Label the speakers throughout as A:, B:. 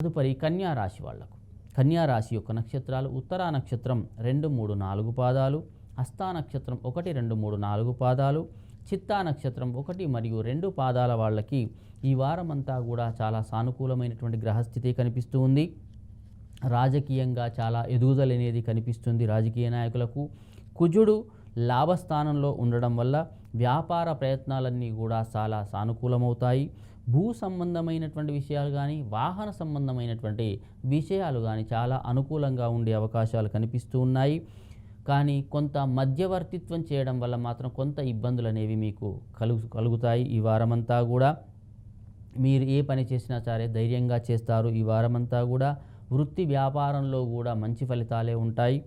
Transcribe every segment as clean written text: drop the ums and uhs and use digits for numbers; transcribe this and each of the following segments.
A: తదుపరి కన్యా రాశి వాళ్లకు కన్యా రాశి యొక్క నక్షత్రాలు ఉత్తరా నక్షత్రం 2, 3, 4 పాదాలు, హస్తా నక్షత్రం 1, 2, 3, 4 పాదాలు, చిత్తా నక్షత్రం 1 మరియు 2 పాదాల వాళ్ళకి ఈ వారం అంతా కూడా చాలా సానుకూలమైనటువంటి గ్రహస్థితి కనిపిస్తూ ఉంది. రాజకీయంగా చాలా ఎదుగుదల అనేది కనిపిస్తుంది. రాజకీయ నాయకులకు కుజుడు లాభస్థానంలో ఉండడం వల్ల వ్యాపార ప్రయత్నాలన్నీ కూడా చాలా సానుకూలమవుతాయి. భూ సంబంధమైనటువంటి విషయాలు కానీ వాహన సంబంధమైనటువంటి విషయాలు కానీ చాలా అనుకూలంగా ఉండే అవకాశాలు కనిపిస్తూ ఉన్నాయి. కానీ కొంత మధ్యవర్తిత్వం చేయడం వల్ల మాత్రం కొంత ఇబ్బందులు అనేవి మీకు కలుగుతాయి. ఈ వారమంతా కూడా మీరు ఏ పని చేసినా సరే ధైర్యంగా చేస్తారు. ఈ వారమంతా కూడా వృత్తి వ్యాపారంలో కూడా మంచి ఫలితాలే ఉంటాయి.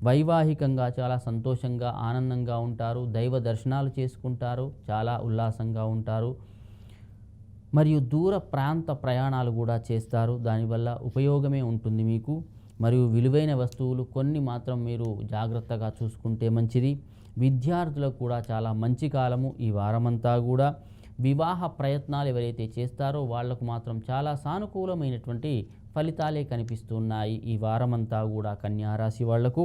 A: వైవాహికంగా చాలా సంతోషంగా ఆనందంగా ఉంటారు. దైవ దర్శనాలు చేసుకుంటారు. చాలా ఉల్లాసంగా ఉంటారు. మరియు దూర ప్రాంత ప్రయాణాలు కూడా చేస్తారు. దానివల్ల ఉపయోగమే ఉంటుంది మీకు. మరియు విలువైన వస్తువులు కొన్ని మాత్రం మీరు జాగ్రత్తగా చూసుకుంటే మంచిది. విద్యార్థులకు కూడా చాలా మంచి కాలము ఈ వారమంతా కూడా. వివాహ ప్రయత్నాలు ఎవరైతే చేస్తారో వాళ్లకు మాత్రం చాలా సానుకూలమైనటువంటి ఫలితాలే కనిపిస్తున్నాయి ఈ వారమంతా కూడా కన్యా రాశి వాళ్లకు.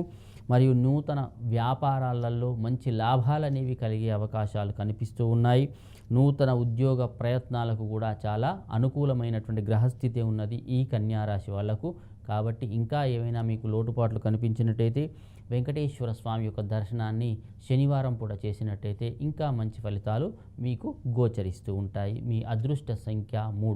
A: మరియు నూతన వ్యాపారాలలో మంచి లాభాలు అనేవి కలిగే అవకాశాలు కనిపిస్తూ ఉన్నాయి. నూతన ఉద్యోగ ప్రయత్నాలకు కూడా చాలా అనుకూలమైనటువంటి గ్రహస్థితి ఉన్నది ఈ కన్యా రాశి వాళ్లకు. కాబట్టి ఇంకా ఏమైనా మీకు లోటుపాట్లు కనిపించినట్టయితే వెంకటేశ్వర స్వామి యొక్క దర్శనాన్ని శనివారం పూట చేసినట్టయితే ఇంకా మంచి ఫలితాలు మీకు గోచరిస్తూ ఉంటాయి. మీ అదృష్ట సంఖ్య 3.